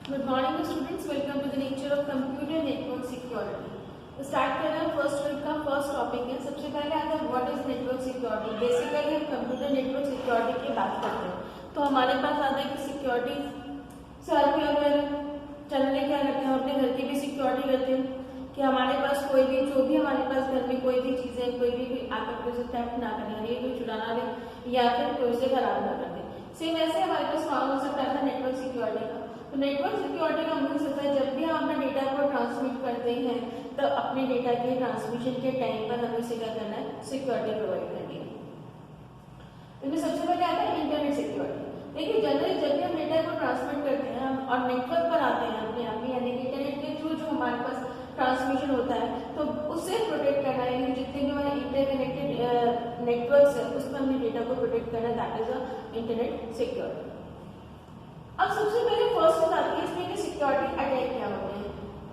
Good morning students, welcome to the lecture of computer network security. तो start कर रहे हैं फर्स्ट वीक का फर्स्ट टॉपिक है। सबसे पहले आता है what is network security. Basically हम कंप्यूटर नेटवर्क सिक्योरिटी की बात करते हैं तो हमारे पास आता है कि सिक्योरिटी से अगर चलने क्या करते हैं, हम अपने घर की भी सिक्योरिटी करते हैं कि हमारे पास कोई भी जो भी हमारे पास घर में कोई भी चीजें कोई भी आकर कोई से थेफ्ट ना करें, कोई चुरा ना ले या फिर कोई से खराब ना कर दे। सेम ऐसे हमारे पास काम हो सकता है नेटवर्क सिक्योरिटी का। तो नेटवर्क सिक्योरिटी का मीन्स होता है जब भी हम अपना डेटा को ट्रांसमिट करते हैं तो अपने डेटा के ट्रांसमिशन के टाइम पर हमें उसे क्या करना है, सिक्योरिटी प्रोवाइड करनी है। इनमें सबसे पहले आता है इंटरनेट सिक्योरिटी। देखिए जनरली जब भी हम डेटा को ट्रांसमिट करते हैं हम और नेटवर्क पर आते हैं अपने आप में, यानी कि इंटरनेट के थ्रू जो हमारे पास ट्रांसमिशन होता है तो उससे प्रोटेक्ट करना है। जितने भी हमारे इंटरकनेक्टेड नेटवर्क्स है उसमें हमने डेटा को प्रोटेक्ट करना है, that is a internet security. अब सबसे पहले फर्स्ट बात आती है इसमें कि सिक्योरिटी अटैक क्या होते हैं।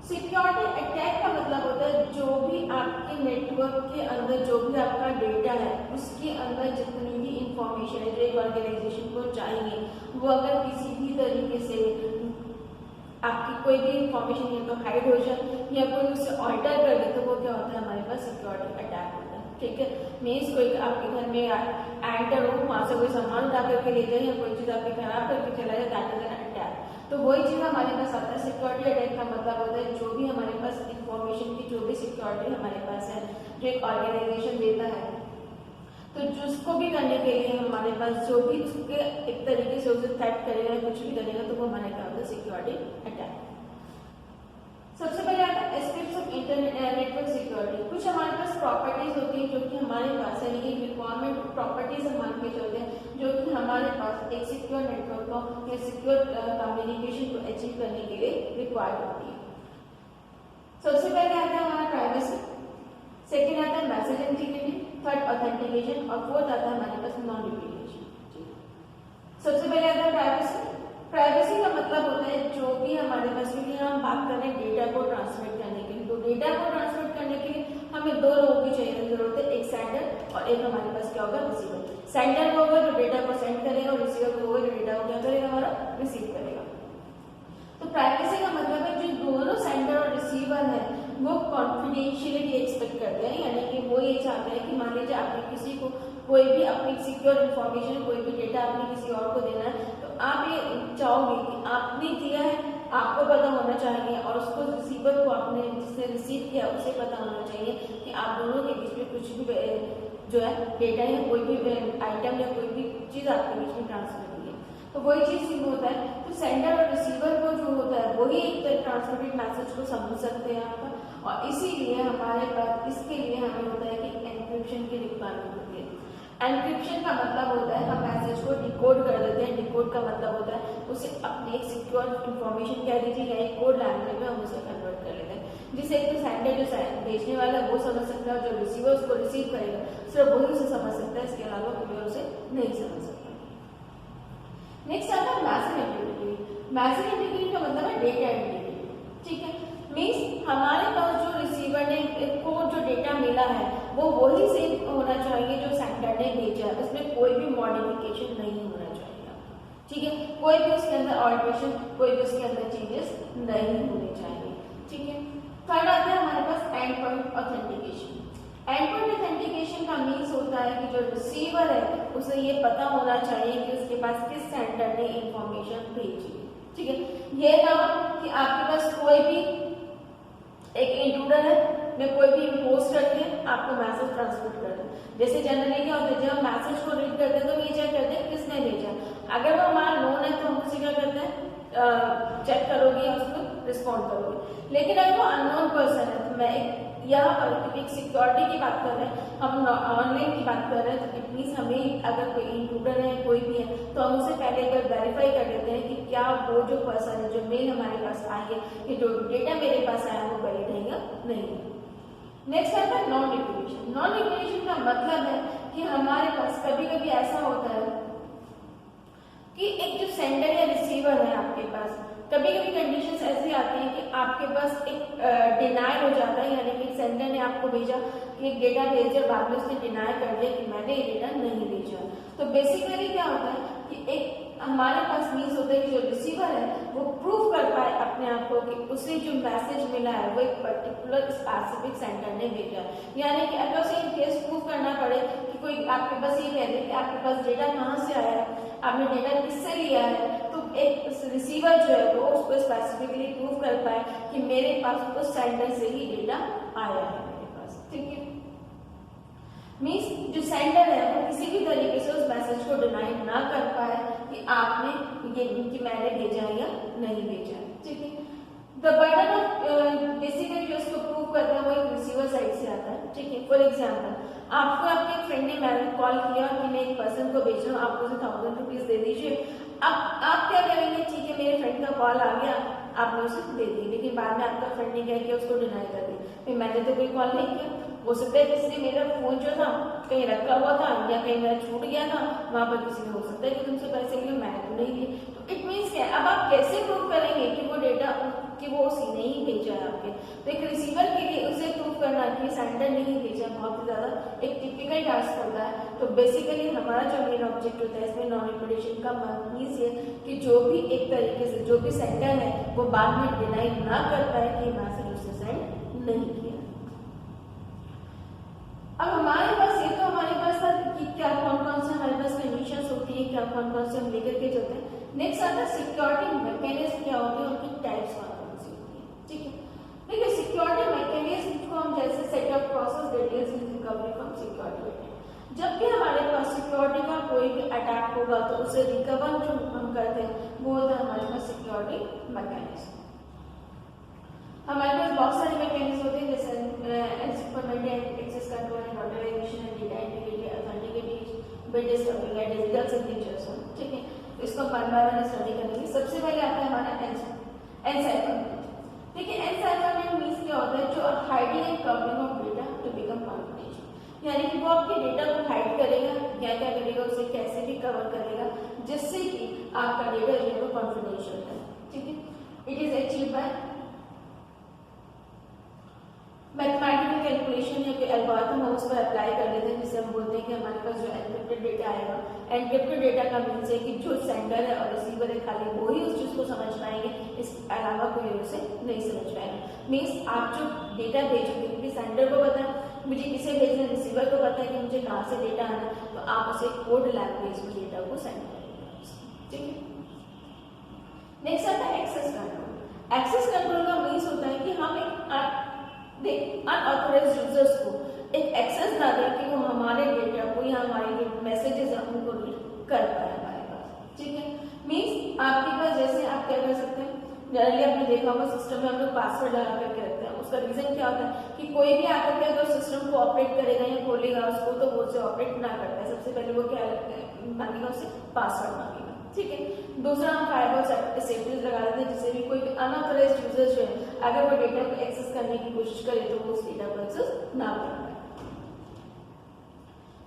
सिक्योरिटी अटैक का मतलब होता है जो भी आपके नेटवर्क के अंदर जो भी आपका डेटा है उसके अंदर जितनी भी इंफॉर्मेशन है जो एक ऑर्गेनाइजेशन को चाहिए वो अगर किसी भी तरीके से आपकी कोई भी इंफॉर्मेशन या तो हाइड हो जाए या कोई उससे ऑल्टर कर दे तो वो क्या होता है, हमारे पास सिक्योरिटी अटैक होता है। ठीक है, मीन्स कोई आपके घर में एंटर हो, वहां से कोई सामान उठा करके ले जाए या कोई चीज आपकी खराब करके चला जाए, दैट इज एन अटैक। तो वही चीज हमारे पास आता है। सिक्योरिटी अटैक का मतलब होता है जो भी हमारे पास इंफॉर्मेशन की जो भी सिक्योरिटी हमारे पास है जो एक ऑर्गेनाइजेशन देता है तो जिसको भी करने के लिए हमारे पास जो भी उसके एक तरीके से उसे थ्रेट करेगा कुछ भी करेगा तो वो हमारे क्या होता है, सिक्योरिटी अटैक। सबसे पहले आता है aspects of internet network security. कुछ हमारे पास प्रॉपर्टीज होती है जो कि हमारे पास है, लेकिन रिक्वायरमेंट प्रॉपर्टीज हम मान के चलते हैं जो कि हमारे पास एक सिक्योर नेटवर्क को या सिक्योर कम्युनिकेशन को अचीव करने के लिए रिक्वायर्ड होती है। सबसे पहले आता है हमारा प्राइवेसी, सेकेंड आता है मैसेज इंटीग्रिटी, थर्ड ऑथेंटिकेशन और फोर्थ आता है हमारे पास नॉन डुप्लीकेशन। सबसे पहले आता है प्राइवेसी। प्राइवेसी का मतलब होता है जो भी हमारे पास, क्योंकि हम बात कर रहे हैं डेटा को ट्रांसमिट करने के लिए, तो डेटा को ट्रांसमिट करने के लिए हमें दो लोगों की चाहिए जरूरत है, एक सेंडर और एक हमारे पास क्या होगा, रिसीवर। सेंडर वो होगा जो डेटा को सेंड करेगा और रिसीवर वो होगा जो डेटा को क्या करेगा, हमारा रिसीव करेगा। तो प्राइवेसी का मतलब है जो दोनों सेंडर और रिसीवर है वो कॉन्फिडेंशियलिटी एक्सपेक्ट करते हैं, यानी कि वो ये चाहते हैं कि मान लीजिए आपने किसी को कोई भी अपनी सिक्योर इन्फॉर्मेशन कोई भी डेटा आपने किसी और को देना है तो आप ये चाहोगे कि आपने दिया है आपको पता होना चाहिए और उसको रिसीवर को आपने जिसने रिसीव किया उसे पता होना चाहिए कि आप दोनों के बीच में कुछ भी जो है डेटा या कोई भी आइटम या कोई भी चीज आपके बीच में ट्रांसफर हुई है। तो वही चीज होता है। तो सेंडर और रिसीवर को जो होता है वही एक ट्रांसमिटेड मैसेज को समझ सकते हैं आपका, और इसीलिए हमारे पास इसके लिए हमें होता है कि एन्क्रिप्शन की रिक्वायरमेंट होती है। एन्क्रिप्शन का मतलब होता है हम मैसेज को डिकोड कर देते हैं। डिकोड का मतलब होता है उसे अपनी एक सिक्योर इन्फॉर्मेशन कह दीजिए या एक कोड लैंग्वेज में हम उसे कन्वर्ट कर लेते हैं जिसे एक तो सेंडर जो भेजने वाला है वो समझ सकता है, जो रिसीवर उसको रिसीव करेगा सिर्फ वही उसे समझ सकता है, इसके अलावा कोई और उसे नहीं समझ सकता। नेक्स्ट आता है मैसेज इंटीग्रिटी। मैसेज इंटीग्रिटी का मतलब है डेटा इंटीग्रिटी। ठीक है, मीन्स हमारे पास जो रिसीवर ने को जो डेटा मिला है वो वही सेम होना चाहिए जो सेंडर ने भेजा है, उसमें कोई भी मॉडिफिकेशन नहीं होना चाहिए आपका। ठीक है, कोई भी उसके अंदर ऑल्टरेशन कोई भी उसके अंदर चेंजेस नहीं होने चाहिए। ठीक है, थर्ड आता है हमारे पास end point authentication. End point authentication का मीन्स होता है कि जो रिसीवर है उसे ये पता होना चाहिए कि उसके पास किस सेंडर ने इंफॉर्मेशन भेजी। ठीक है, ये ना कि आपके पास कोई भी एक इंट्रूडर है मैं कोई भी पोस्ट करके आपको मैसेज ट्रांसमिट कर दूं। जैसे जनरली क्या होता है जब हम मैसेज को रीड करते हैं तो ये चेक करते हैं किसने भेजा। अगर वो हमारा नोन है तो हम उसे क्या करते हैं, चेक करोगे या उसको रिस्पॉन्ड करोगे। लेकिन अगर वो अननोन पर्सन है तो मैं यहाँ पर एक सिक्योरिटी की बात कर रहे हैं, हम ऑनलाइन की बात कर रहे हैं, तो इट मीन्स हमें अगर कोई इंट्रूडर है कोई भी है तो हम उसे पहले एक बार वेरीफाई कर लेते हैं कि क्या वो जो पर्सन है जो मेल हमारे पास आई है कि जो डेटा मेरे पास आया वो वैलिड है या नहीं। नेक्स्ट आता है नॉन डुप्लीकेशन। नॉन डुप्लीकेशन का मतलब है कि हमारे पास कभी कभी ऐसा होता है कि एक जो सेंडर या रिसीवर है आपके पास, कभी कभी कंडीशंस ऐसी आती हैं कि आपके पास एक डिनाई हो जाता है, यानी कि सेंडर ने आपको भेजा कि एक डेटा भेजा, बाद में उसने डिनाई कर दिया कि मैंने ये डेटा नहीं भेजा। तो बेसिकली क्या होता है कि एक हमारे पास मीन्स होता है कि जो रिसीवर है वो प्रूव कर पाए कि उसे जो मैसेज मिला है वो एक पर्टिकुलर स्पेसिफिक सेंडर ने भेजा है। यानी कि अगर उसे इन केस प्रूव करना पड़े कि कोई आपके पास ये कह दे कि आपके पास डेटा कहाँ से आया है, आपने डेटा किससे लिया है, तो एक रिसीवर जो है वो उसको स्पेसिफिकली प्रूव कर पाए कि मेरे पास उस सेंडर से ही डेटा आया है मेरे पास। ठीक है, मीन्स जो सेंडर है वो किसी भी तरीके से उस मैसेज को डिनाई ना कर पाए कि आपने ये कि मैंने भेजा या नहीं भेजा। ठीक है, द बर्डन ऑफ बेसिकली जो उसको प्रूव करता है वो एक रिसीवर साइड से आता है। ठीक है, फॉर एग्जाम्पल आपको आपके एक फ्रेंड ने मैंने कॉल किया कि मैं एक पर्सन को भेज रहा हूँ, आप मुझे 1000 रुपीज दे दीजिए। अब आप क्या करेंगे, ठीक है मेरे फ्रेंड का कॉल आ गया, आपने उसे दे दी, लेकिन बाद में आपका फ्रेंड ने क्या किया, उसको डिनाई कर दी, मैंने तो कोई कॉल नहीं किया, हो सकता है किसी ने मेरा फोन जो था कहीं रखा हुआ था या कहीं मेरा छूट गया था, वहां पर किसी ने हो सकता है कि तुमसे पैसे लिए, मैंने तो नहीं लिए। तो इट मीन्स क्या, अब आप कैसे प्रूव करेंगे कि वो डेटा कि वो उसी ने ही भेजा है आपके। तो एक रिसीवर के लिए उसे प्रूव करना कि सेंडर नहीं भेजा बहुत ही ज्यादा एक टिपिकल टास्क होता है। तो बेसिकली हमारा जो मेन ऑब्जेक्ट होता है इसमें नॉन रिपीटेशन का मीन्स ये कि जो भी एक तरीके से जो भी सेंडर है वो बाद में डिनाई ना कर पाए कि मैसेज उसे सेंड नहीं किया। अब हमारे पास ये तो हमारे पास था कि क्या कौन कौन से हमारे पास कंडीशंस होती है, क्या कौन कौन से हम लेकर के चलते हैं। नेक्स्ट आता है सिक्योरिटी मैकेनिज्म क्या होती है, उनकी टाइप्स कौन कौन सी होती है। ठीक है, देखिए सिक्योरिटी मैकेनिज्म को हम जैसे set of process details in recovery from security. जब भी हमारे पास सिक्योरिटी का कोई भी अटैक होगा तो उसे रिकवर जो हम करते हैं वो होता है हमारे पास सिक्योरिटी मैकेनिज्म। हमारे पास बहुत सारे मैकेनिज्म होते हैं जैसे access control and authorisation and data integrity, authentication, bit discovery या डिजिटल सिग्नेचर्स। ठीक है, इसको वन बाय वन स्टडी करेंगे। सबसे पहले आता है हमारा एनसाइफरमेंट। ठीक है, एनसाइफरमेंट मींस क्या होता है, जो hiding and covering of data to become confidential. यानी कि वो आपके डेटा को हाइड करेगा या क्या करेगा, उसे कैसे भी कवर करेगा जिससे कि आपका डेटा जो है वो कॉन्फिडेंशियल है। ठीक है, it is achieve by mathematical calculation या कोई एल्गोरिथम हम उस पर अप्लाई कर देते हैं, जिसे हम बोलते हैं कि हमारे पास जो एनक्रिप्टेड डेटा आएगा। एनक्रिप्टेड डेटा का मीन्स है कि जो सेंडर है और रिसीवर है खाली वो ही उस चीज को समझ पाएंगे, इसके अलावा कोई उसे नहीं समझ पाएंगे। मीन्स आप जो डेटा भेजोगे क्योंकि सेंडर को पता है मुझे किसे भेजना है, रिसीवर को पता है कि मुझे कहाँ से डेटा आना है, तो आप उसे कोड लैंग्वेज में डेटा को सेंड करेंगे। ठीक है, नेक्स्ट आता है एक्सेस कंट्रोल। एक्सेस कंट्रोल का मीन्स होता है कि हम एक अनऑथराइज्ड यूजर्स को एक एक्सेस ना दें कि वो हमारे डेटा को या हमारे जो मैसेजेस हैं उनको रीड कर पाए हमारे पास। ठीक है, मीन्स आपके पास जैसे आप क्या कर सकते हैं, जनरली आपने देखा होगा सिस्टम में हम लोग पासवर्ड लगा करके रखते हैं। उसका रीजन क्या होता है कि कोई भी आकर के अगर सिस्टम को ऑपरेट करेगा या खोलेगा उसको तो वो उसे ऑपरेट ना करता है, सबसे पहले वो क्या मांगेगा, उसे पासवर्ड मांगेगा। ठीक है, दूसरा हम फायरवॉल सेफ्टीज लगा देते हैं जिससे भी कोई भी अनऑथराइज्ड यूजर जो है अगर वो डेटा को एक्सेस करने की कोशिश करे तो वो उस डेटा को एक्सेस ना कर पाए।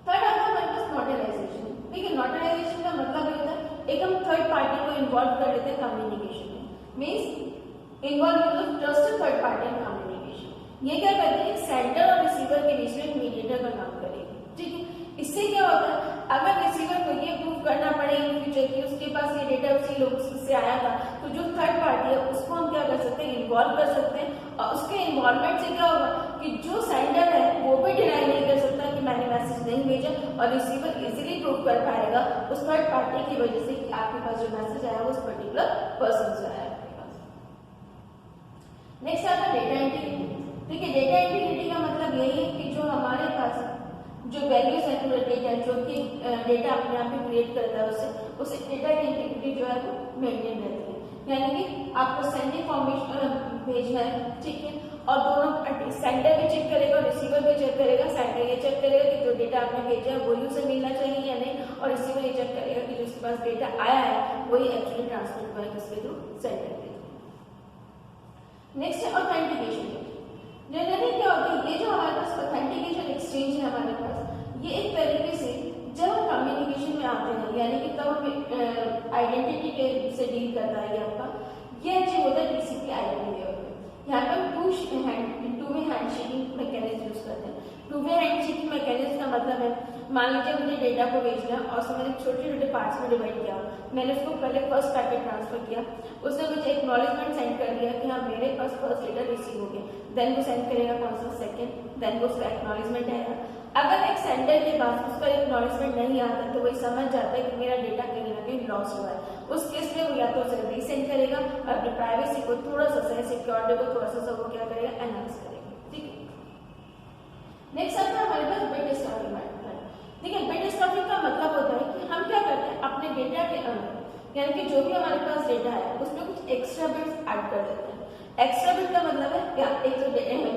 थर्ड आता है हमारे पास नोटराइजेशन। ठीक है, नोटराइजेशन का मतलब ये होता है एक हम थर्ड पार्टी को इन्वॉल्व कर लेते हैं कम्युनिकेशन में। Means involve trusted third party in communication. ये क्या करते हैं, सेंडर और रिसीवर के बीच में एक मीडिएटर का काम करेगी। ठीक है, इससे क्या होता है अगर रिसीवर को ये प्रूव करना पड़े इन फ्यूचर कि उसके पास ये डेटा उसी लोग से आया था, तो जो थर्ड पार्टी है उसको हम क्या कर सकते हैं, इन्वॉल्व कर सकते हैं। और उसके इन्वॉल्वमेंट से क्या होगा कि जो सेंडर है वो भी डिनाई नहीं कर सकता कि मैंने मैसेज नहीं भेजा, और रिसीवर इजीली प्रूव कर पाएगा उस थर्ड पार्टी की वजह से कि आपके पास जो मैसेज आया वो उस पर्टिकुलर पर्सन से आया आपके पास। नेक्स्ट आता है डेटा इंटीग्रिटी। ठीक है, डेटा इंटीग्रिटी का मतलब यही है कि जो हमारे पास जो वैल्यूज है पूरा डेटा जो कि डेटा अपने आप ही क्रिएट करता है उसे डेटा की इंटीग्रिटी जो है वो मेंटेन रहती है। यानी कि आपको सेंड इन्फॉर्मेशन भेजना है, ठीक है, और दोनों सेंडर भी चेक करेगा और रिसीवर भी चेक करेगा। सेंडर ये चेक करेगा कि जो डेटा आपने भेजा है वही उसे मिलना चाहिए या नहीं, और रिसीवर ये चेक करेगा कि जो उसके पास डेटा आया है वही एक्चुअली ट्रांसमिट हुआ है किसके थ्रू, सेंडर के थ्रू। नेक्स्ट है ऑथेंटिकेशन। जनरली क्या होता है, ये जो हमारे पास ऑथेंटिकेशन एक्सचेंज है हमारे पास, ये एक तरीके से जब हम कम्युनिकेशन में आते हैं यानी कि तब हम आइडेंटिटी के से डील करता है आपका, ये अचीव होता है टीसीपी आईपी लेवल पे। यहाँ पर two way handshaking mechanism use करते हैं। टू वे हैंडशेकिंग मैकेनिज्म का मतलब है, मान लीजिए मुझे डेटा को भेजना है और उसको मैंने छोटे छोटे पार्ट्स में डिवाइड किया। मैंने उसको पहले फर्स्ट पैकेट ट्रांसफर किया, उसने मुझे एक्नॉलेजमेंट सेंड सेंड कर दिया कि हाँ मेरे पास फर्स्ट डेटा रिसीव हो गया, देन वो सेंड करेगा कौन सा सेकंड, देन वो उसका एक्नॉलेजमेंट आएगा। अगर एक सेंडर के पास उसका एक्नॉलेजमेंट नहीं आता तो वही समझ जाता है कि मेरा डेटा कहीं ना कहीं लॉस हुआ है। उस केस में वो या तो उसे रीसेंड करेगा और अपनी प्राइवेसी को थोड़ा सा, सिक्योरिटी को थोड़ा सा वो क्या करेगा, एनहांस करेगा। ठीक है, नेक्स्ट आता है हमारे पास बिट स्टफिंग। ठीक है, बिट स्टफिंग का मतलब होता है कि हम क्या करते हैं अपने डेटा के अंदर, यानी कि जो भी हमारे पास डेटा है उसमें कुछ एक्स्ट्रा बिट्स ऐड कर देते हैं। एक्स्ट्रा बिट का मतलब है या एक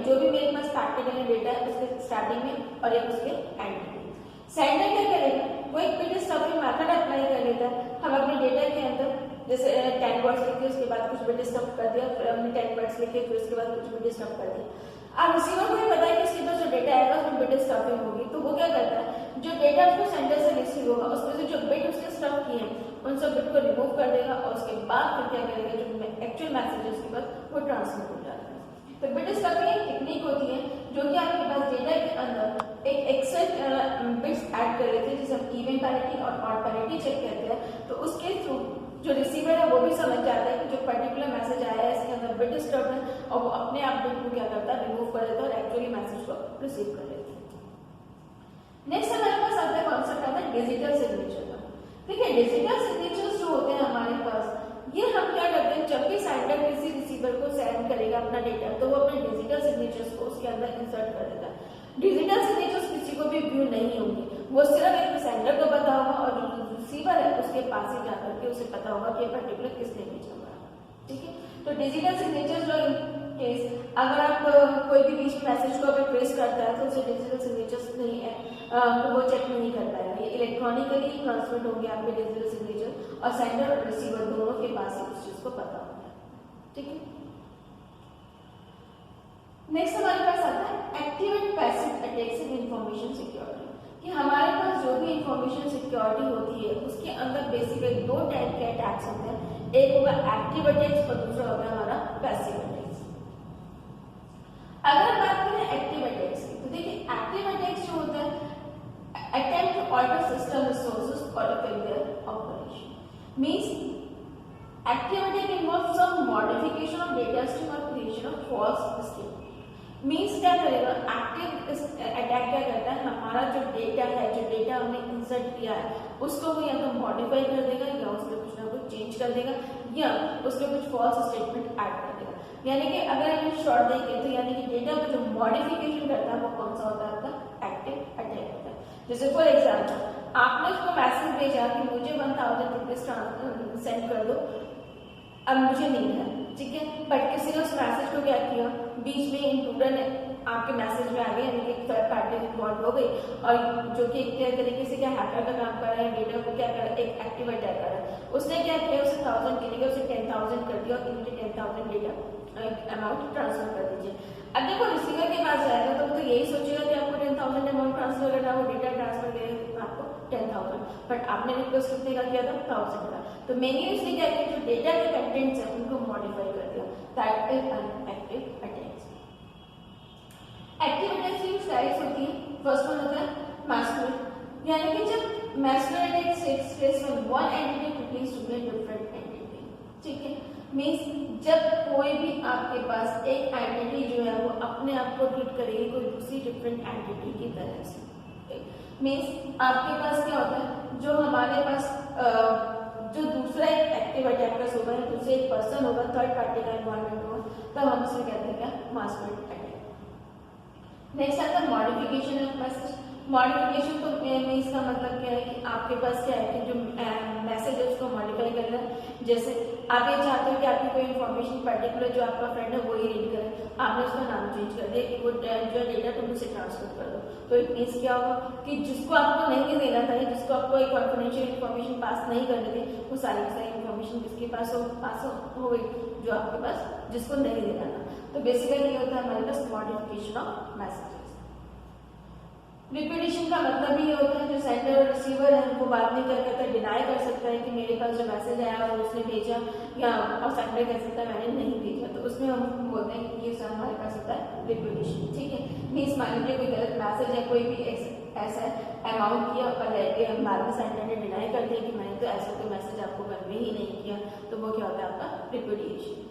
जो भी मेरे पास प्रैक्टिकल डेटा है उसके स्टार्टिंग में और एक उसके एंड में। सेंडर क्या करेगा, वो एक बिट स्टफिंग मेथड अप्लाई कर लेता है। हम अपने डेटा के अंदर जैसे 10 वर्ड्स लिखे, उसके बाद कुछ बिट स्टफ कर दिया, फिर हमने 10 वर्ड्स लिखे, फिर उसके बाद कुछ बिट स्टफ कर दिया। अब रिसीवर को भी पता है कि इसके पास जो डेटा आएगा उसमें बिट स्टफिंग होगी, तो वो क्या करता है जो डेटा उसको सेंडर से रिसीव होगा उसमें से जो बिट उसने स्टफ किए हैं उन सब बिट को रिमूव कर देगा और उसके बाद फिर क्या करेगा जो एक्चुअल मैसेज है उसके बाद वो ट्रांसमिट हो जाता है। तो बिट स्टफिंग एक टेक्निक होती है जो कि आपके पास डेटा के अंदर एक एक्स्ट्रा बिट्स ऐड कर लेते हैं जिसे हम इवन पैरिटी और ऑड पैरिटी चेक कहते हैं। तो उसके थ्रू जो रिसीवर है वो भी समझ जाता है कि जो पर्टिकुलर मैसेज आया है इसके अंदर बिट स्टफ है और वो अपने आप बिट को क्या करता है, रिमूव कर देता है और एक्चुअली मैसेज को रिसीव कर लेता है। नेक्स्ट हमारे पास आता है कॉन्सेप्ट आता है डिजिटल सिग्नेचर का। ठीक है, डिजिटल सिग्नेचर्स जो होते हैं हमारे पास, ये हम क्या करते हैं जब भी सेंडर किसी रिसीवर को सेंड करेगा अपना डेटा तो वो अपने डिजिटल सिग्नेचर्स को उसके अंदर इंसर्ट कर देता है। डिजिटल सिग्नेचर्स किसी को भी व्यू नहीं होंगे, वो सिर्फ एक सेंडर को पता होगा और जो रिसीवर है उसके पास ही जाकर के उसे पता होगा कि पर्टिकुलर किसने भेजा हुआ है। ठीक है, तो डिजिटल सिग्नेचर्स जो केस अगर आप कोई भी बीच में मैसेज को अगर ट्रेस करता है तो उसे डिजिटल सिग्नेचर्स नहीं है तो वो चेक नहीं कर पाएगा। ये इलेक्ट्रॉनिकली ट्रांसमिट होंगे आपके डिजिटल सिग्नेचर और सेंडर और रिसीवर दोनों के पास ही उस चीज को पता होता है। ठीक है, नेक्स्ट हमारे पास आता है active and passive attacks in information security. कि हमारे पास जो भी इंफॉर्मेशन सिक्योरिटी होती है उसके अंदर बेसिकली दो टाइप के अटैक्स होते हैं, एक होगा एक्टिव अटैक्स और दूसरा होगा हमारा पैसिव अटैक्स। अगर बात करें एक्टिव अटैक्स की तो देखिए एक्टिव अटैक्स जो होता है attack to alter system resources और failure operation. Means active attack involve some modification of data stream और creation of false state. Means क्या करेगा, एक्टिव अटैक क्या करता है, हमारा जो डेटा है, जो डेटा हमने इंसर्ट किया है उसको वो या तो मॉडिफाई कर देगा या उसमें कुछ ना कुछ चेंज कर देगा या उसमें कुछ फॉल्स स्टेटमेंट ऐड कर देगा। यानी कि अगर हम शॉर्ट देखें तो यानी कि डेटा में जो मॉडिफिकेशन करता है वो कौन सा होता है, आपका एक्टिव अटैक होता है। जैसे फॉर एग्जाम्पल आपने उसको मैसेज भेजा कि मुझे 1000 रुपीज सेंड कर दो, अब मुझे नहीं है, ठीक है, बट किसी ने उस मैसेज को क्या किया, बीच में इंट्रूडर ने आपके मैसेज में आ गया, यानी कि थर्ड पार्टी इन्वॉल्व हो गई और जो कि एक तरीके से क्या हैकर का काम कर रहा है, डेटा को क्या कर रहा है, एक एक्टिव अटैक कर रहा है। उसने क्या किया, उसे 1000 की जगह उसे 10,000 कर दिया और मुझे 10,000 डेटा अमाउंट ट्रांसफर कर दीजिए। अब देखो रिसीवर के पास जाएगा तो वो तो यही सोचेगा कि आपको 10,000 अमाउंट ट्रांसफर करना, वो डेटा ट्रांसफर करेगा आपको 10,000, बट आपने रिक्वेस्ट कितने का किया था, 1000 का। तो मैंने उसने क्या किया, जो डेटा के कंटेंट्स है उनको मॉडिफाई कर दिया। That is an active attack. Active attack की टाइप्स होती है, फर्स्ट वन होता है मैस्कुलेट, यानी कि जब masquerade attack takes place when one entity pretends to be different entity. ठीक है, मींस जब कोई भी आपके पास एक एंटिटी जो है वो अपने आप को ट्रीट करेगी कोई दूसरी डिफरेंट एंटिटी की तरह से। मींस आपके पास क्या होता है, जो हमारे पास जो दूसरा एक एक्टिव अटैकर्स होगा या दूसरे एक पर्सन होगा, थर्ड पार्टी का इन्वॉल्वमेंट होगा, तब हम इसे कहते हैं क्या, मैस्कुलेट अटैक। नेक्स्ट आता है मॉडिफिकेशन ऑफ मैसेज। मॉडिफिकेशन तो मीन्स का मतलब क्या है कि आपके पास क्या है कि जो मैसेज है उसको मॉडिफाई करना है। जैसे आप ये चाहते हो कि आपकी कोई इन्फॉर्मेशन पर्टिकुलर जो आपका फ्रेंड है वही रीड करे, आपने उसका नाम चेंज कर दिया कि वो जो डेटा तुम उसे ट्रांसफर कर दो, तो इट मीन्स क्या होगा कि जिसको आपको नहीं देना था या जिसको आपको एक कॉन्फिडेंशियल इन्फॉर्मेशन पास नहीं करनी थी, वो सारी की सारी इन्फॉर्मेशन किसके पास हो गई, जो आपके पास जिसको नहीं देना था। तो बेसिकली ये होता है हमारे पास मॉडिफिकेशन ऑफ मैसेजेस। रिपीटिशन का मतलब ये होता है जो सेंडर और रिसीवर है वो बात नहीं कर सकता, डिनाई कर सकता है कि मेरे पास जो मैसेज आया वो उसने भेजा, या और सेंडर कह सकता है मैंने नहीं भेजा, तो उसमें हम बोलते हैं कि ये सब हमारे पास होता है रिपीटिशन। ठीक है, मीन्स मान लीजिए कोई गलत मैसेज है, कोई भी ऐसा अमाउंट किया और बाद में सेंडर ने डिनाई कर दिया कि मैंने तो ऐसा कोई मैसेज आपको कन्वे ही नहीं किया, तो वो क्या होता है आपका रिपीटिशन।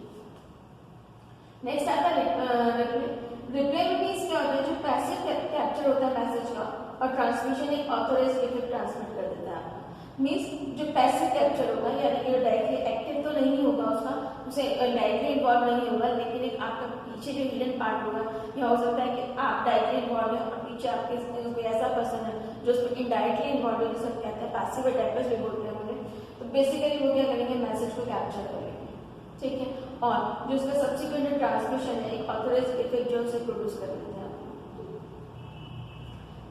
रिप्ले में मीन्स क्या होता है, जो पैसिव कैप्चर होता है मैसेज का और ट्रांसमिशन एक ऑथराइज्ड इफेक्ट ट्रांसमिट कर देता है आपको। मीन्स जो पैसिव कैप्चर होगा यानी कि जो डायरेक्टली एक्टिव तो नहीं होगा उसका, उसे डायरेक्टली इन्वॉल्व नहीं होगा, लेकिन एक आपका पीछे जो हिडन पार्ट होगा, या हो सकता है कि आप डायरेक्टली इन्वॉल्व है और पीछे आपके कोई ऐसा पर्सन है जो उसमें इनडायरेक्टली इन्वॉल्व है, जिसे कहते हैं पैसिव अटैकर्स भी बोलते हैं उन्हें। तो बेसिकली वो क्या करेंगे, मैसेज को कैप्चर करेंगे, ठीक है, और जो उसका सब्सिक्वेंट ट्रांसमिशन है एक ऑथराइज्ड इफेक्ट जो उसे प्रोड्यूस कर देते हैं।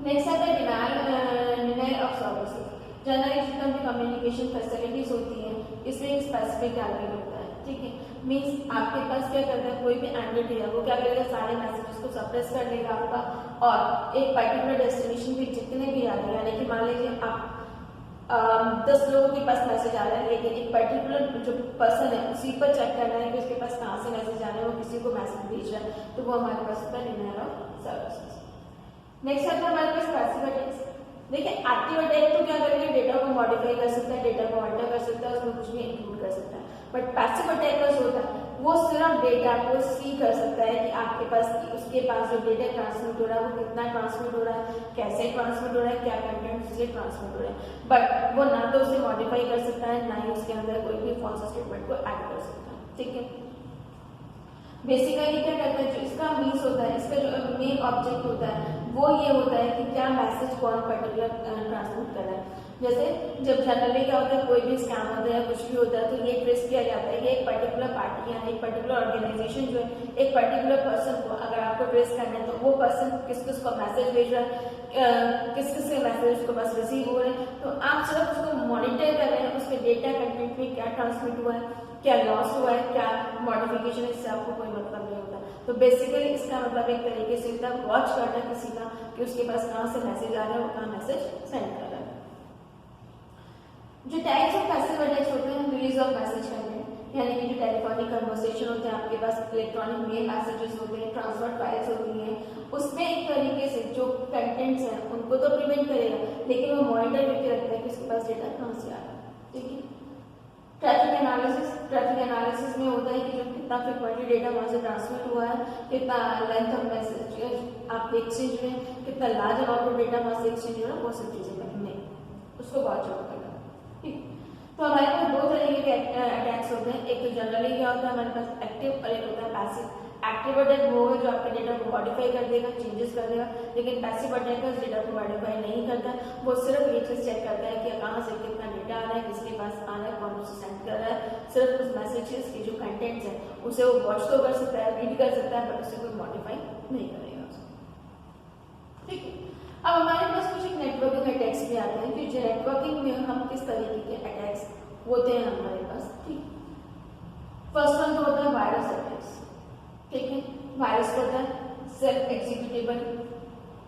नेक्स्ट आता है डिनायल ऑफ सर्विसेज। जनरली जितना भी कम्युनिकेशन फैसिलिटीज होती हैं इसमें एक स्पेसिफिक टारगेट होता है, ठीक है। मीन्स आपके पास क्या करता है, कोई भी एंटिटी है वो क्या करेगा, सारे मैसेजेस को सप्रेस कर लेगा आपका, और एक पर्टिकुलर डेस्टिनेशन पे जितने भी आ रहे हैं, यानी कि मान लीजिए आप 10 लोगों के पास मैसेज आ रहा है, लेकिन एक पर्टिकुलर जो पर्सन है उसी पर चेक करना है कि उसके पास कहाँ से मैसेज आ रहे हैं, वो किसी को मैसेज भेज रहा है, तो वो हमारे पास होता है डिनायल ऑफ सर्विसेज। नेक्स्ट आता है हमारे पास पैसिव अटैक्स। देखिए एक्टिव अटैक तो क्या करेंगे, डेटा को मॉडिफाई कर सकता है, डेटा को अल्टर कर सकता है, उसमें कुछ भी इंक्लूड कर सकता है। बट पैसिव अटैकर्स होता है वो सिर्फ डेटा को सी कर सकता है कि आपके पास, उसके पास जो डेटा ट्रांसमिट हो रहा है वो कितना ट्रांसमिट हो रहा है, कैसे ट्रांसमिट हो रहा है, क्या कंटेंट से ट्रांसमिट हो रहा है, बट वो ना तो उसे मॉडिफाई कर सकता है, ना ही उसके अंदर कोई भी फॉल्स स्टेटमेंट को ऐड कर सकता है, ठीक है। बेसिकली क्या करता है, जो इसका मीन्स होता है, इसका जो मेन ऑब्जेक्ट होता है वो ये होता है कि क्या मैसेज कौन पर्टिकुलर ट्रांसमिट कर रहा है। जैसे जब जनरली क्या होता है, कोई भी स्कैम होता है, कुछ भी होता है, तो ये ट्रेस किया जाता है कि एक पर्टिकुलर पार्टी या एक पर्टिकुलर ऑर्गेनाइजेशन जो है एक पर्टिकुलर पर्सन को अगर आपको ट्रेस करना है तो वो पर्सन किस किस को मैसेज भेज रहा है, किस किस के मैसेज उसको बस रिसीव हो रहे हैं, तो आप सिर्फ उसको मॉनिटर कर रहे हैं, उसके डेटा कंटेंट में क्या ट्रांसमिट हुआ है, क्या लॉस हुआ है, क्या मॉडिफिकेशन, इससे आपको कोई मतलब नहीं होता। तो बेसिकली इसका मतलब एक तरीके से इतना वॉच करना किसी का कि उसके पास कहाँ से मैसेज आ रहा है, वो कहाँ मैसेज सेंड कर रहा है। जो टाइप्स ऑफ पैसिव अटैक्स होते हैं, रिलीज ऑफ मैसेज कंटेंट, यानी कि जो टेलीफोनिक कन्वर्सेशन होते हैं आपके पास, इलेक्ट्रॉनिक मेल मैसेजेस होते हैं, ट्रांसफर फाइल्स होती हैं, उसमें एक तरीके से जो कंटेंट्स हैं उनको तो प्रिवेंट करेगा, लेकिन वो मॉनिटर करके रखता है कि उसके पास डेटा कहाँ से आ रहा है, ठीक है। ट्रैफिक एनालिसिस में होता है कि जो कितना फ्रिक्वेंटली डेटा वहां से ट्रांसमिट हुआ है, कितना लेंथ ऑफ मैसेज आपके एक्सचेंज में, कितना लार्ज अमाउंट ऑफ डेटा वहां से एक्सचेंज हो रहा है, वो सब चीजें में उसको वॉच आउट करना, ठीक। तो हमारे पास दो तरीके के अटैक्स होते हैं, एक तो जनरली क्या होता है हमारे पास एक्टिव और एक होता है पैसिव। एक्टिव अटैक वो है जो आपके डेटा को मॉडिफाई कर देगा, चेंजेस कर देगा, लेकिन पैसिव अटैकर डेटा को मॉडिफाई नहीं करता, वो सिर्फ ये चीज चेक करता है कि कहाँ से कितना डेटा आ रहा है, किसके पास आ रहा है, कौन उसे सेंड कर रहा है, सिर्फ उस मैसेजेस के जो कंटेंट्स हैं उसे वो वॉच तो कर सकता है, रीड कर सकता है, बट उसे कोई मॉडिफाई नहीं करेगा, ठीक है। अब हमारे पास कुछ एक नेटवर्किंग अटैक्स भी आते हैं कि नेटवर्किंग में हम किस तरीके के अटैक्स होते हैं हमारे पास, ठीक। फर्स्ट वन तो होता है वायरस अटैक्स, ठीक है। वायरस को होता है सेल्फ एग्जीक्यूटेबल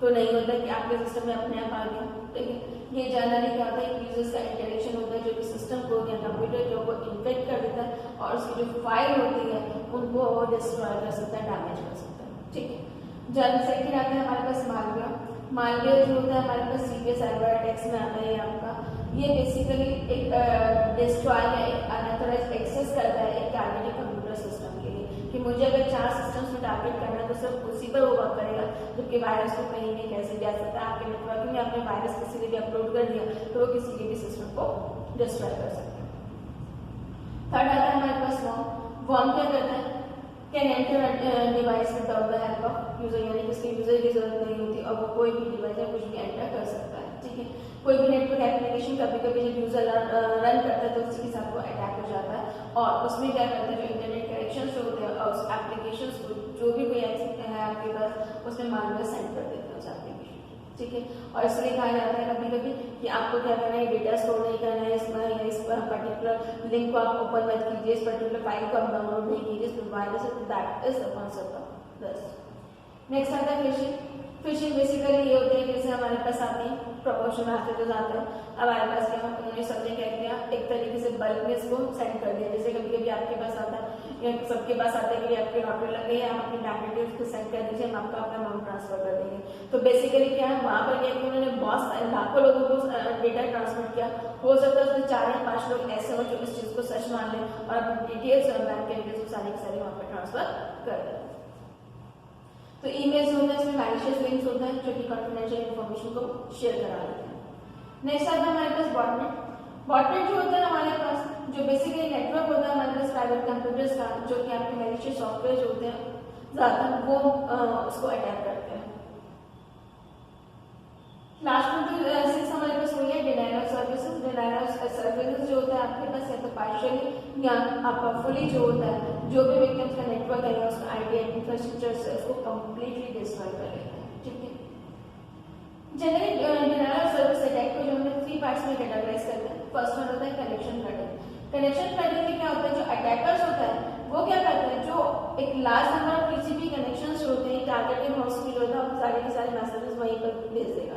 तो नहीं होता कि आपके सिस्टम में अपने आप आ गया, ठीक है। ये जनरली क्या होता है, यूजर्स का इंटरेक्शन होता है जो कि सिस्टम को या कंप्यूटर को इन्फेक्ट कर देता है और उसकी जो फाइल होती है उनको डिस्ट्रॉय कर सकता है, डैमेज कर सकता है, ठीक है। सेकंड आता है हमारे पास मालवेयर। मालवेयर जो होता है हमारे पास सीपीए साइबर अटैक्स में आता है आपका, ये बेसिकली एक डिस्ट्रॉय या एक अनऑथराइज्ड एक्सेस करता है एक टारगेटेड कंप्यूटर सिस्टम के लिए, कि मुझे अगर 4 सिस्टम्स में टारगेट करना है तो सिर्फ उसी पर वो वर्क करेगा, जबकि वायरस को कहीं भी कैसे जा सकता है, आपके नेटवर्किंग में आपने वायरस किसी ने भी अपलोड कर दिया तो वो किसी के भी सिस्टम को डिस्ट्रॉय कर सकता है। थर्ड आता है हमारे पास वॉर्म क्या करता है, can enter device without the help of user, यानी कि इसके यूजर की जरूरत नहीं होती और वो कोई भी डिवाइस या कुछ भी एंटर कर सकता है, ठीक है। कोई भी नेटवर्क एप्लीकेशन कभी कभी जब यूजर रन करता है तो उसी के साथ वो अटैक हो जाता है और उसमें क्या करता है, जो इंटरनेट कनेक्शन होते हैं और उस एप्लीकेशन को जो भी कोई है आपके पास उसमें मालवेयर सेंड कर देते हैं उस एप्लीकेशन, ठीक है। और इसलिए कहा जाता है कभी कभी कि आपको क्या करना है, डेटा स्टोर नहीं करना है इसमें, इस पर्टिकुलर लिंक को आप ओपन मत कीजिए, इस पर्टिकुलर फाइल को आप डाउनलोड नहीं कीजिए, इसमें वायरस है, that is the concept of this. Next आता है फिशिंग। फिशिंग बेसिकली ये होता है कि जैसे हमारे पास आती है प्रोपोर्शनल मैसेजेस आते हैं, हमारे पास क्या उन्होंने सबने क्या किया, एक तरीके से बल्क में इसको सेंड कर दिया। जैसे कभी कभी आपके पास आता है या सबके पास आता है कि आपकी लॉटरी लग गई है, आप अपनी बैंक डिटेल्स को सेंड कर दीजिए, हम आपको अपना अमाउंट ट्रांसफर कर देंगे। तो बेसिकली क्या है, वहां पर क्या कि उन्होंने बहुत लाखों लोगों को डेटा ट्रांसफर किया, हो सकता है उसमें 4 या 5 लोग ऐसे हो जो इस चीज को सच मान लें और अपनी डिटेल्स और बैंक के डिटेल्स को सारी की सारी वहां पर ट्रांसफर कर दें। तो ईमेल्स होता है, इसमें मैलिशियस लिंक्स होता है जो कि कॉन्फिडेंशियल इन्फॉर्मेशन को शेयर करा देते हैं। नेक्स्ट आता है हमारे पास बॉटनेट। बॉटनेट जो होता है हमारे पास, जो बेसिकली नेटवर्क होता है हमारे पास प्राइवेट कंप्यूटर्स का, जो कि आपके मैलिशियस सॉफ्टवेयर होते हैं ज्यादातर वो उसको अटैक करते हैं। लास्ट में तो 6 हमारे पास हुई है denial of services. Denial of services जो होता है आपके पास या तो पार्शियली या आपका फुली जो होता है, जो भी विक्टिम्स का नेटवर्क है या उसका आईटी इंफ्रास्ट्रक्चर से उसको कंप्लीटली डिस्ट्रॉय कर लेता है। ठीक है, generally denial of service attack को जो हम 3 पार्ट्स में कैटेगराइज करते हैं। फर्स्ट वन होता है कनेक्शन फ्लडिंग। कनेक्शन फ्लडिंग में क्या होता है, जो अटैकर्स होता है वो क्या करते हैं, जो एक large number of TCP connections होते हैं, टारगेटेड होस्ट के जो होता है सारे के सारे मैसेजेस वहीं पर भेज देगा।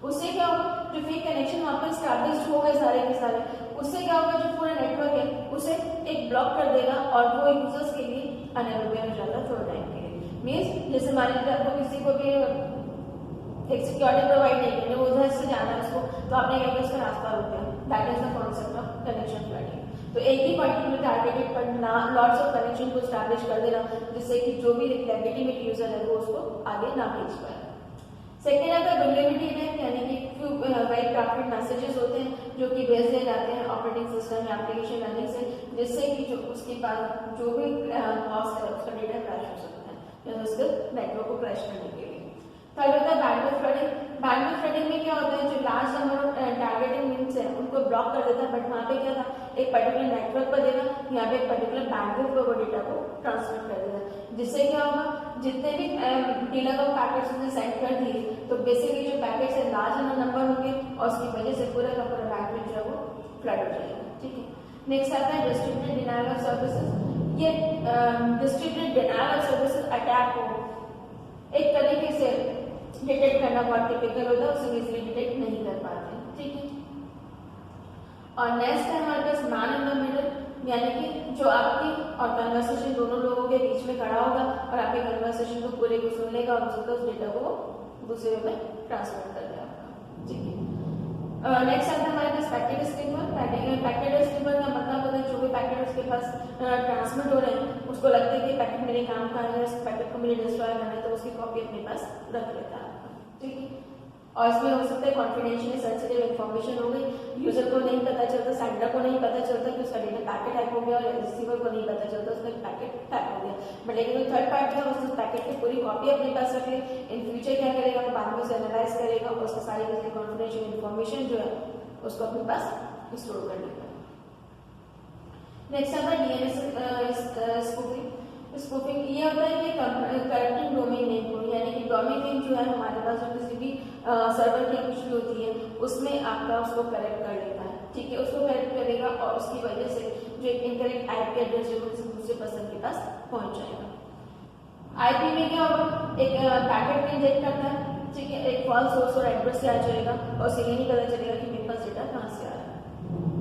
उससे क्या होगा, जो फेक कनेक्शन वहां पर स्टैब्लिश्ड हो गए सारे के सारे, उससे क्या होगा, जो पूरा नेटवर्क है उसे एक ब्लॉक कर देगा और वो यूजर्स के लिए अनअवेलेबल हो जाता है थोड़ा टाइम के लिए। मीन्स जैसे मान लीजिए आपको किसी को भी एक सिक्योरिटी प्रोवाइड नहीं करनी, उधर से जाना है उसको, तो आपने क्या किया, उसका रास्ता रोक दिया। That is the concept of connection flooding. तो एक ही पर्टिकुलर टारगेटेड पर लॉट्स ऑफ कनेक्शन को स्टैब्लिश कर देना, जिससे कि जो भी लेजिटिमेट यूजर है वो उसको आगे ना भेज पाए। सेकेंड आता है वल्नरेबिलिटी अटैक, यानी कि फ्यू वेल क्राफ्टेड मैसेजेस होते हैं जो कि भेज दिए जाते हैं ऑपरेटिंग सिस्टम या एप्लीकेशन रनिंग से, जिससे कि जो उसके पास जो भी कॉस्ट है उसका डेटा क्रैश हो सकता है या उसके नेटवर्क को क्रैश करने के लिए। थर्ड होता है बैंडविड्थ फ्लडिंग। बैंडविड्थ फ्लडिंग में क्या होता है, जो large number of targeting links है उनको ब्लॉक कर देता है, बट वहाँ पे क्या था, एक पर्टिकुलर नेटवर्क पर देगा, यहाँ पे एक पर्टिकुलर बैंडविड्थ पर वो डेटा को ट्रांसमिट कर देगा, जिससे क्या होगा, जितने भी डीलर ऑफ पैकेट्स उसने सेंड कर दिए तो बेसिकली जो पैकेट्स है लार्ज नंबर होंगे और उसकी वजह से पूरा का पूरा बैंडविड्थ जो है वो फ्लड हो जाएगा। ठीक है, नेक्स्ट आता है डिस्ट्रीब्यूटेड डिनायल ऑफ सर्विसेज। ये distributed denial of services attack को एक तरीके से डिटेक्ट करना बहुत टिपिकल होता है, उसे इजीली डिटेक्ट नहीं कर पाते। ठीक है, और नेक्स्ट है हमारे पास मैन इन द मिडल, यानी कि जो आपकी और कन्वर्सेशन दोनों लोगों के बीच में खड़ा होगा और आपके कन्वर्सेशन को पूरे को सुन लेगा और उस डेटा को दूसरे में ट्रांसफर कर देगा। ठीक है, नेक्स्ट आता है हमारे पास पैकेट स्टिमर। पैकेट स्टिमर का मतलब होता है जो भी पैकेट उसके पास ट्रांसमिट हो रहे हैं उसको लगता है कि पैकेट मेरे काम का है, इस पैकेट को मुझे डिस्ट्रॉय करना है, तो उसकी कॉपी अपने पास रख लेता है। ठीक है, और इसमें हो सकता है कॉन्फिडेंशियल सेंसिटिव इन्फॉर्मेशन हो गई, यूजर को नहीं पता चलता, सेंडर को नहीं पता चलता कि उसका डेटा पैकेट हैक हो गया, और रिसीवर को नहीं पता चलता उसका पैकेट हैक हो गया। बट लेकिन जो थर्ड पार्टी है उस पैकेट की पूरी कॉपी अपने पास रख ले, इन फ्यूचर क्या करेगा, वो बाद में उसे एनालाइज करेगा और उसके सारी कॉन्फिडेंशियल इन्फॉर्मेशन जो है उसको अपने पास स्टोर कर लेगा। नेक्स्ट आता है डीएनएस स्पूफिंग। स्पूफिंग ये होता है कि करप्टिंग डोमेन नेम को, यानी कि डोमेन नेम जो है हमारे पास जो किसी भी सर्वर की कुछ भी होती है उसमें आपका उसको करेक्ट कर लेता है। ठीक है, उसको करेक्ट करेगा और उसकी वजह से जो एक इनकरेक्ट आईपी एड्रेस जो किसी दूसरे पर्सन के पास पहुंच जाएगा। आईपी में क्या होगा, एक पैकेट इंजेक्ट करता है, ठीक है, एक फॉल्स सोर्स और एड्रेस से आ जाएगा और उसे ये नहीं पता चलेगा कि मेरे पास डेटा कहाँ से आ रहा है।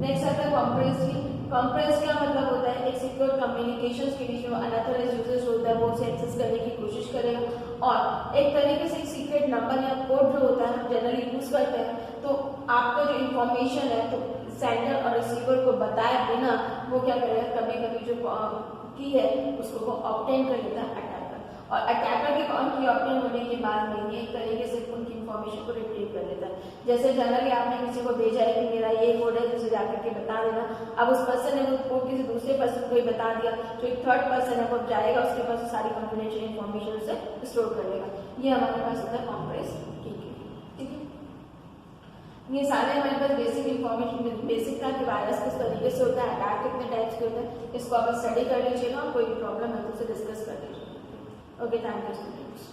नेक्स्ट आता है कॉम्प्रेस्ड। कॉम्प्रेस क्या मतलब होता है, एक सिक्योर कम्युनिकेशंस के बीच में अनऑथराइज्ड यूजर्स होता है वो उसे एक्सेस करने की कोशिश करेगा और एक तरीके से एक सीक्रेट नंबर या कोड जो होता है जनरली यूज करते हैं, तो आपका जो इंफॉर्मेशन है तो सेंडर और रिसीवर को बताए बिना वो क्या करेगा, कभी कभी जो की है उसको वो ऑब्टेन कर लेता है अटैकर, और अटैकर के की ऑब्टेन होने के बाद में ये एक तरीके से उनकी इंफॉर्मेशन को रिट्रीव कर लेता है। जैसे जनरली आपने किसी को भेजा है कि मेरा ये कोड है, जिसे जाकर के बता देना, अब उस पर्सन ने वो कोड किसी दूसरे पर्सन को ही बता दिया, जो एक थर्ड पर्सन है वो जाएगा उसके पास सारी कॉन्फिडेंशियल इन्फॉर्मेशन उसे स्टोर कर लेगा। ये हमारे पास होता है कॉम्प्रेस। ठीक है, ये सारे हमारे पास बेसिक इन्फॉर्मेशन बेसिक था कि वायरस किस तरीके से होता है, अटैक कितने टाइप्स के होते हैं, इसको आप स्टडी कर लीजिएगा और कोई भी प्रॉब्लम है तो उसे डिस्कस कर लीजिएगा। Okay, thank you students.